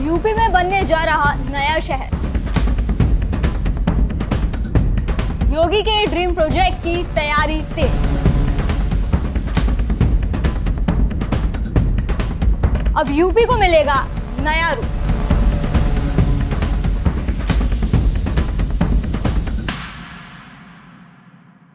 UP में बनने जा रहा नया शहर। योगी के ड्रीम प्रोजेक्ट की तैयारी तेज। अब यूपी को मिलेगा नया रूप।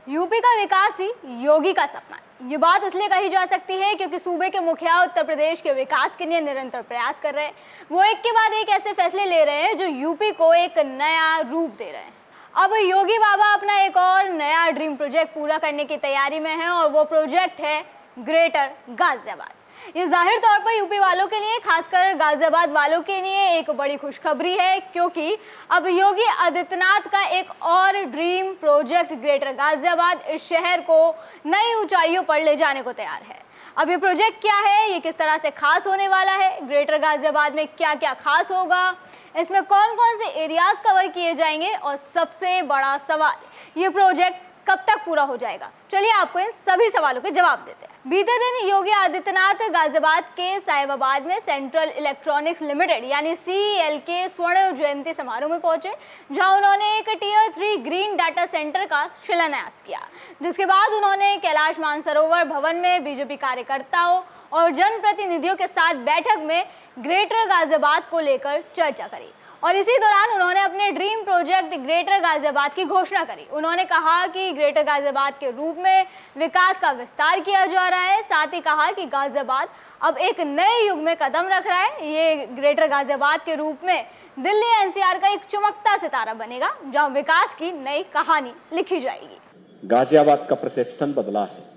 यूपी का विकास ही योगी का सपना है। ये बात इसलिए कही जा सकती है क्योंकि सूबे के मुखिया उत्तर प्रदेश के विकास के लिए निरंतर प्रयास कर रहे हैं। वो एक के बाद एक ऐसे फैसले ले रहे हैं जो यूपी को एक नया रूप दे रहे हैं। अब योगी बाबा अपना एक और नया ड्रीम प्रोजेक्ट पूरा करने की तैयारी में है और वो प्रोजेक्ट है ग्रेटर गाजियाबाद। ये जाहिर तौर पर यूपी वालों के लिए, खासकर गाजियाबाद वालों के लिए एक बड़ी खुशखबरी है क्योंकि अब योगी आदित्यनाथ का एक और ड्रीम प्रोजेक्ट ग्रेटर गाजियाबाद इस शहर को नई ऊंचाइयों पर ले जाने को तैयार है। अब ये प्रोजेक्ट क्या है, ये किस तरह से खास होने वाला है, ग्रेटर गाजियाबाद में क्या क्या खास होगा, इसमें कौन कौन से एरियाज कवर किए जाएंगे और सबसे बड़ा सवाल, ये प्रोजेक्ट कब तक पूरा हो जाएगा। चलिए आपको इन सभी सवालों के जवाब देते हैं। बीते दिन योगी आदित्यनाथ गाजियाबाद के साहिबाबाद में सेंट्रल इलेक्ट्रॉनिक्स लिमिटेड यानी CEL के स्वर्ण जयंती समारोह में पहुंचे, जहां उन्होंने एक Tier 3 ग्रीन डाटा सेंटर का शिलान्यास किया, जिसके बाद उन्होंने कैलाश मानसरोवर भवन में बीजेपी कार्यकर्ताओं और जनप्रतिनिधियों के साथ बैठक में ग्रेटर गाजियाबाद को लेकर चर्चा करी और इसी दौरान उन्होंने अपने ड्रीम प्रोजेक्ट ग्रेटर गाजियाबाद की घोषणा करी। उन्होंने कहा कि ग्रेटर गाजियाबाद के रूप में विकास का विस्तार किया जा रहा है। साथ ही कहा कि गाजियाबाद अब एक नए युग में कदम रख रहा है। ये ग्रेटर गाजियाबाद के रूप में दिल्ली NCR का एक चमकता सितारा बनेगा, जहां विकास की नई कहानी लिखी जाएगी। गाजियाबाद का परसेप्शन बदला है।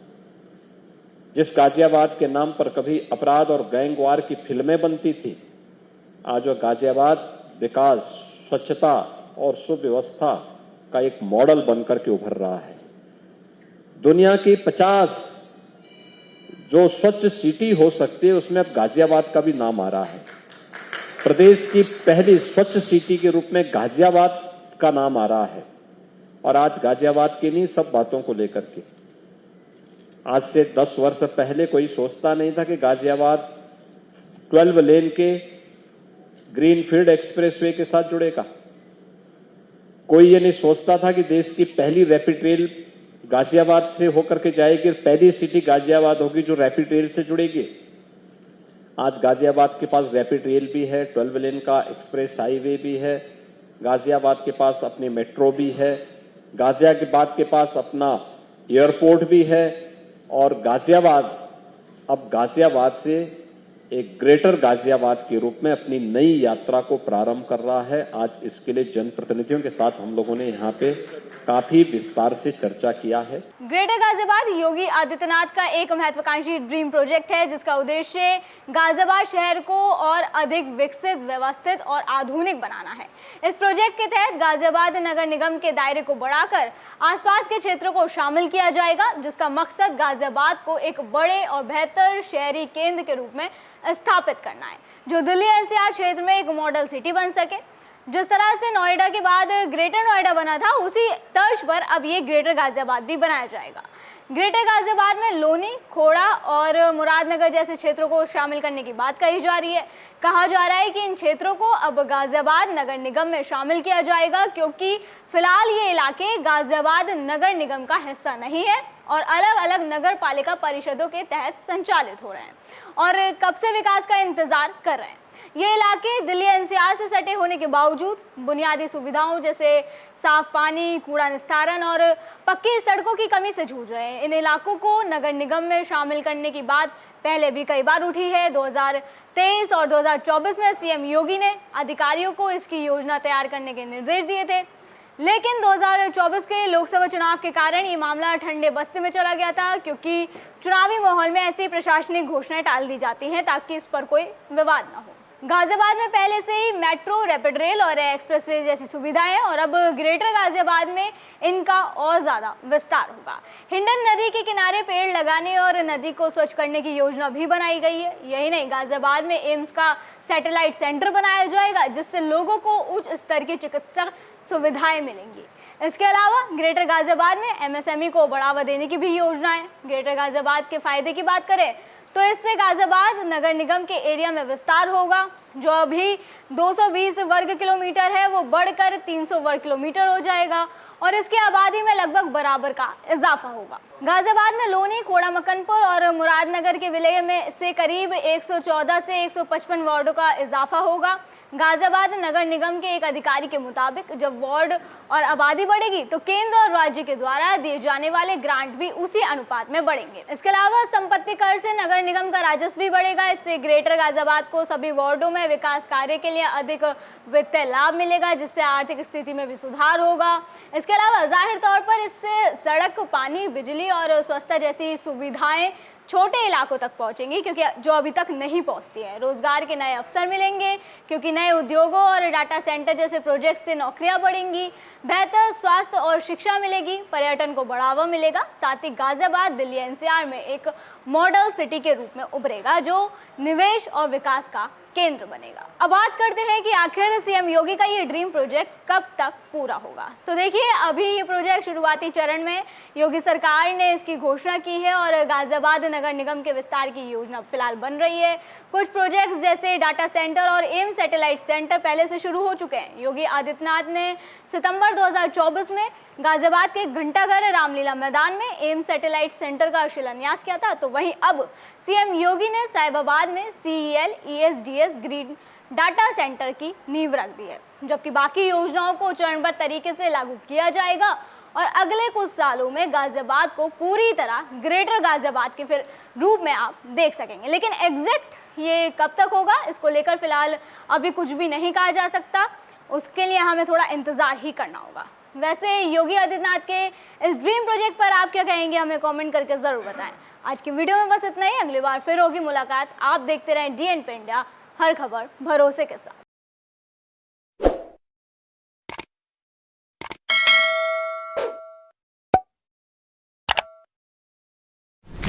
जिस गाजियाबाद के नाम पर कभी अपराध और गैंगवार की फिल्में बनती थी, आज वह गाजियाबाद विकास, स्वच्छता और सुव्यवस्था का एक मॉडल बनकर के उभर रहा है। दुनिया की 50 जो स्वच्छ सिटी हो सकती है उसमें अब गाजियाबाद का भी नाम आ रहा है। प्रदेश की पहली स्वच्छ सिटी के रूप में गाजियाबाद का नाम आ रहा है और आज गाजियाबाद की नहीं, सब बातों को लेकर के आज से 10 वर्ष पहले कोई सोचता नहीं था कि गाजियाबाद 12 लेन के ग्रीनफील्ड एक्सप्रेसवे के साथ जुड़ेगा। कोई ये नहीं सोचता था कि देश की पहली रैपिड रेल गाजियाबाद से होकर के जाएगी, पहली सिटी गाजियाबाद होगी जो रैपिड रेल से जुड़ेगी। आज गाजियाबाद के पास रैपिड रेल भी है, 12 लेन का एक्सप्रेस हाईवे भी है, गाजियाबाद के पास अपनी मेट्रो भी है, गाजियाबाद के पास अपना एयरपोर्ट भी है और गाजियाबाद अब गाजियाबाद से एक ग्रेटर गाजियाबाद के रूप में अपनी नई यात्रा को प्रारंभ कर रहा है। आज इसके लिए जनप्रतिनिधियों के साथ हम लोगों ने यहाँ पे काफी विस्तार से चर्चा किया है। ग्रेटर गाजियाबाद योगी आदित्यनाथ का एक महत्वाकांक्षी ड्रीम प्रोजेक्ट है जिसका उद्देश्य गाजियाबाद शहर को और अधिक विकसित, व्यवस्थित और आधुनिक बनाना है। इस प्रोजेक्ट के तहत गाजियाबाद नगर निगम के दायरे को बढ़ाकर आसपास के क्षेत्रों को शामिल किया जाएगा, जिसका मकसद गाजियाबाद को एक बड़े और बेहतर शहरी केंद्र के रूप में स्थापित करना है, जो दिल्ली NCR क्षेत्र में एक मॉडल सिटी बन सके। जिस तरह से नोएडा के बाद ग्रेटर नोएडा बना था, उसी तर्ज पर अब ये ग्रेटर गाजियाबाद भी बनाया जाएगा। ग्रेटर गाजियाबाद में लोनी, खोड़ा और मुरादनगर जैसे क्षेत्रों को शामिल करने की बात कही जा रही है। कहा जा रहा है कि इन क्षेत्रों को अब गाजियाबाद नगर निगम में शामिल किया जाएगा क्योंकि फिलहाल ये इलाके गाजियाबाद नगर निगम का हिस्सा नहीं है और अलग अलग नगर पालिका परिषदों के तहत संचालित हो रहे हैं और कब से विकास का इंतजार कर रहे हैं। ये इलाके दिल्ली NCR से सटे होने के बावजूद बुनियादी सुविधाओं जैसे साफ पानी, कूड़ा निस्तारण और पक्की सड़कों की कमी से जूझ रहे हैं। इन इलाकों को नगर निगम में शामिल करने की बात पहले भी कई बार उठी है। 2023 और 2024 में CM योगी ने अधिकारियों को इसकी योजना तैयार करने के निर्देश दिए थे, लेकिन 2024 के लोकसभा चुनाव के कारण ये मामला ठंडे बस्ते में चला गया था क्योंकि चुनावी माहौल में ऐसी प्रशासनिक घोषणाएं टाल दी जाती हैं ताकि इस पर कोई विवाद न हो। गाजियाबाद में पहले से ही मेट्रो, रैपिड रेल और एक्सप्रेसवे जैसी सुविधाएं और अब ग्रेटर गाजियाबाद में इनका और ज्यादा विस्तार होगा। हिंडन नदी के किनारे पेड़ लगाने और नदी को स्वच्छ करने की योजना भी बनाई गई है। यही नहीं, गाजियाबाद में एम्स का सैटेलाइट सेंटर बनाया जाएगा जिससे लोगों को उच्च स्तर की चिकित्सा सुविधाएं मिलेंगी। इसके अलावा ग्रेटर गाजियाबाद में MSME को बढ़ावा देने की भी योजना है। ग्रेटर गाजियाबाद के फायदे की बात करें तो इससे गाजियाबाद नगर निगम के एरिया में विस्तार होगा, जो अभी 220 वर्ग किलोमीटर है वो बढ़कर 300 वर्ग किलोमीटर हो जाएगा और इसकी आबादी में लगभग बराबर का इजाफा होगा। गाजियाबाद में लोनी, खोड़ा मक्कनपुर और मुरादनगर के विलय में से करीब 114 से 155 वार्डों का इजाफा होगा। गाजियाबाद नगर निगम के एक अधिकारी के मुताबिक जब वार्ड और आबादी बढ़ेगी तो केंद्र और राज्य के द्वारा दिए जाने वाले ग्रांट भी उसी अनुपात में बढ़ेंगे। इसके अलावा संपत्ति कर से नगर निगम का राजस्व भी बढ़ेगा। इससे ग्रेटर गाजियाबाद को सभी वार्डों में विकास कार्य के लिए अधिक वित्तीय लाभ मिलेगा, जिससे आर्थिक स्थिति में भी सुधार होगा। इसके अलावा जाहिर तौर पर इससे सड़क, पानी, बिजली और स्वच्छता जैसी सुविधाएं छोटे इलाकों तक पहुंचेंगी, क्योंकि जो अभी तक नहीं पहुंचती है। रोजगार के नए अवसर मिलेंगे, क्योंकि नए उद्योगों और डाटा सेंटर जैसे प्रोजेक्ट से नौकरियां बढ़ेंगी। बेहतर स्वास्थ्य और शिक्षा मिलेगी, पर्यटन को बढ़ावा मिलेगा। साथ ही गाजियाबाद दिल्ली एनसीआर में एक मॉडल सिटी के रूप में उभरेगा, जो निवेश और विकास का केंद्र बनेगा। अब बात करते हैं कि आखिर सीएम योगी का ये ड्रीम प्रोजेक्ट कब तक पूरा होगा। तो देखिए, अभी ये प्रोजेक्ट शुरुआती चरण में योगी सरकार ने इसकी घोषणा की है और गाजियाबाद नगर निगम के विस्तार की योजना फिलहाल बन रही है। कुछ प्रोजेक्ट्स जैसे डाटा सेंटर और एम्स सैटेलाइट सेंटर पहले से शुरू हो चुके हैं। योगी आदित्यनाथ ने सितंबर 2024 में गाजियाबाद के घंटाघर रामलीला मैदान में एम्स सैटेलाइट सेंटर का शिलान्यास किया था। तो वहीं अब सीएम योगी ने साहिबाबाद में CEL ESDS green data centre की नींव रख दी है, जबकि बाकी योजनाओं को चरणबद्ध तरीके से लागू किया जाएगा और अगले कुछ सालों में गाजियाबाद को पूरी तरह ग्रेटर गाजियाबाद के फिर रूप में आप देख सकेंगे। लेकिन एग्जैक्ट ये कब तक होगा, इसको लेकर फिलहाल अभी कुछ भी नहीं कहा जा सकता। उसके लिए हमें थोड़ा इंतजार ही करना होगा। वैसे योगी आदित्यनाथ के इस ड्रीम प्रोजेक्ट पर आप क्या कहेंगे, हमें कमेंट करके ज़रूर बताएं। आज की वीडियो में बस इतना ही। अगली बार फिर होगी मुलाकात। आप देखते रहें DN पे इंडिया, हर खबर भरोसे के साथ।